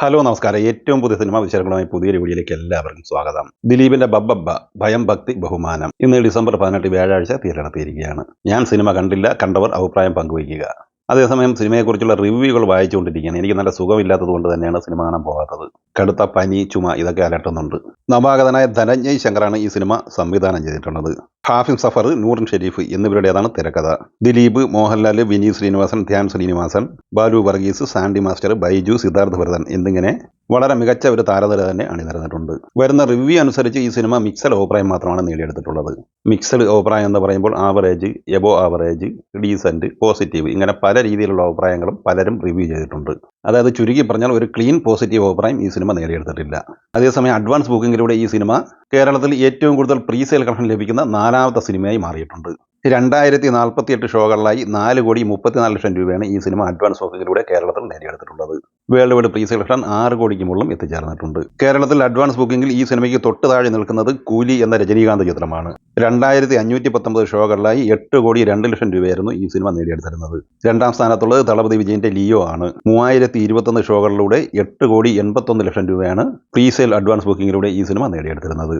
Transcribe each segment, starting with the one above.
Hello നമസ്കാരം. ഏറ്റവും പുതിയ സിനിമാ വിശകലനവുമായി പുതിയൊരു വീഡിയോയിലേക്ക് എല്ലാവർക്കും സ്വാഗതം. ദിലീപിന്റെ ബബ്ബബ്ബ ഭയം ഭക്തി ബഹുമാനം ഇന്ന് ഡിസംബർ 18 വ്യാഴാഴ്ച തിരഞ്ഞെടുത്തിരിക്കുകയാണ്. ഞാൻ സിനിമ കണ്ടില്ല, കണ്ടവർ അഭിപ്രായം പങ്കുവയ്ക്കുക. അതേസമയം സിനിമയെക്കുറിച്ചുള്ള റിവ്യൂകൾ വായിച്ചുകൊണ്ടിരിക്കുകയാണ്. എനിക്ക് നല്ല സുഖമില്ലാത്തത് കൊണ്ട് തന്നെയാണ് സിനിമ കാണാൻ പോകാത്തത്. കടുത്ത പനി, ചുമ ഇതൊക്കെ അലട്ടുന്നുണ്ട്. നവാഗതനായ ധനഞ്ജയ് ശങ്കറാണ് ഈ സിനിമ സംവിധാനം ചെയ്തിട്ടുള്ളത്. ഹാഫിം സഫർ, നൂറിൻ ഷെരീഫ് എന്നിവരുടേതാണ് തിരക്കഥ. ദിലീപ്, മോഹൻലാൽ, വിനീത് ശ്രീനിവാസൻ, ധ്യാൻ ശ്രീനിവാസൻ, ബാലു വർഗീസ്, സാൻഡി മാസ്റ്റർ, ബൈജു, സിദ്ധാർത്ഥ് ഭരതൻ എന്നിങ്ങനെ വളരെ മികച്ച ഒരു താരനിര തന്നെ അണിനിരന്നിട്ടുണ്ട്. വരുന്ന റിവ്യൂ അനുസരിച്ച് ഈ സിനിമ മിക്സഡ് അഭിപ്രായം മാത്രമാണ് നേടിയെടുത്തിട്ടുള്ളത്. മിക്സഡ് അഭിപ്രായം എന്ന് പറയുമ്പോൾ average, above average, decent, positive ഇങ്ങനെ പല രീതിയിലുള്ള അഭിപ്രായങ്ങളും പലരും റിവ്യൂ ചെയ്തിട്ടുണ്ട്. അതായത് ചുരുക്കി പറഞ്ഞാൽ ഒരു ക്ലീൻ പോസിറ്റീവ് അഭിപ്രായം ഈ സിനിമ നേടിയെടുത്തിട്ടില്ല. അതേസമയം അഡ്വാൻസ് ബുക്കിങ്ങിലൂടെ ഈ സിനിമ കേരളത്തിൽ ഏറ്റവും കൂടുതൽ പ്രീസെയിൽ കളക്ഷൻ ലഭിക്കുന്ന 4ാമത്തെ സിനിമയായി മാറിയിട്ടുണ്ട്. 2048 ഷോകളിലായി 4,34,00,000 രൂപയാണ് ഈ സിനിമ അഡ്വാൻസ് ബുക്കിങ്ങിലൂടെ കേരളത്തിൽ നേടിയെടുത്തിട്ടുള്ളത്. വേൾഡ് വൈഡ് പ്രീസെയിൽ കളക്ഷൻ 6 കോടിക്ക് മുകളിലും എത്തിച്ചേർന്നിട്ടുണ്ട്. കേരളത്തിൽ അഡ്വാൻസ് ബുക്കിങ്ങിൽ ഈ സിനിമയ്ക്ക് തൊട്ട് താഴെ നിൽക്കുന്നത് കൂലി എന്ന രജനീകാന്ത് ചിത്രമാണ്. 2,519 ഷോകളിലായി 8,02,00,000 രൂപയായിരുന്നു ഈ സിനിമ നേടിയെടുത്തിരുന്നത്. 2ാം സ്ഥാനത്തുള്ളത് തളപതി വിജയന്റെ ലിയോ ആണ്. 3,021 ഷോകളിലൂടെ 8,81,00,000 രൂപയാണ് പ്രീസെയിൽ അഡ്വാൻസ് ബുക്കിങ്ങിലൂടെ ഈ സിനിമ നേടിയെടുത്തിരുന്നത്.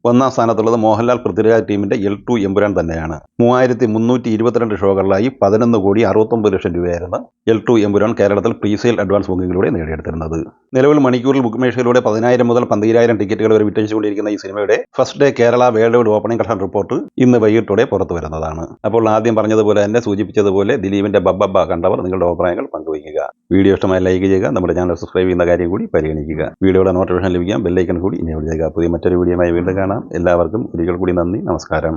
1ാം സ്ഥാനത്തുള്ളത് മോഹൻലാൽ പൃഥ്വിരാജ് ടീമിന്റെ L2 എമ്പുരാൻ തന്നെയാണ്. 3,322 ഷോകളിലായി 11,69,00,000 രൂപയായിരുന്നു L2 എമ്പുരാൻ കേരളത്തിൽ പ്രീസെയിൽ അഡ്വാൻസ് ബുക്കിങ്ങിലൂടെ നേടിയെടുത്തിരുന്നത്. നിലവിൽ മണിക്കൂറിൽ ബുക്ക് മേശയിലൂടെ 10,000 മുതൽ 12,000 ടിക്കറ്റുകൾ വരെ വിറ്റഴിച്ചുകൊണ്ടിരിക്കുന്ന ഈ സിനിമയുടെ first day Kerala world wide opening collection report ഇന്ന് വൈകിട്ടോടെ പുറത്തു വരുന്നതാണ്. അപ്പോൾ ആദ്യം പറഞ്ഞതുപോലെ തന്നെ സൂചിപ്പിച്ചതുപോലെ ദിലീപിന്റെ ബബ്ബബ്ബ കണ്ടവർ നിങ്ങളുടെ അഭിപ്രായങ്ങൾ പങ്കുവയ്ക്കുക. വീഡിയോ ഇഷ്ടമായി ലൈക്ക് ചെയ്യുക. നമ്മുടെ ചാനൽ സബ്സ്ക്രൈബ് ചെയ്യുന്ന കാര്യം കൂടി പരിഗണിക്കുക. വീഡിയോയുടെ നോട്ടിഫിക്കേഷൻ ലഭിക്കാൻ ബെല്ലൈക്കൺ കൂടി എനേബിൾ ചെയ്യുക. പുതിയ മറ്റൊരു വീഡിയോയുമായി വീണ്ടും കാണാം. എല്ലാവർക്കും ഒരിക്കൽ കൂടി നന്ദി, നമസ്കാരം.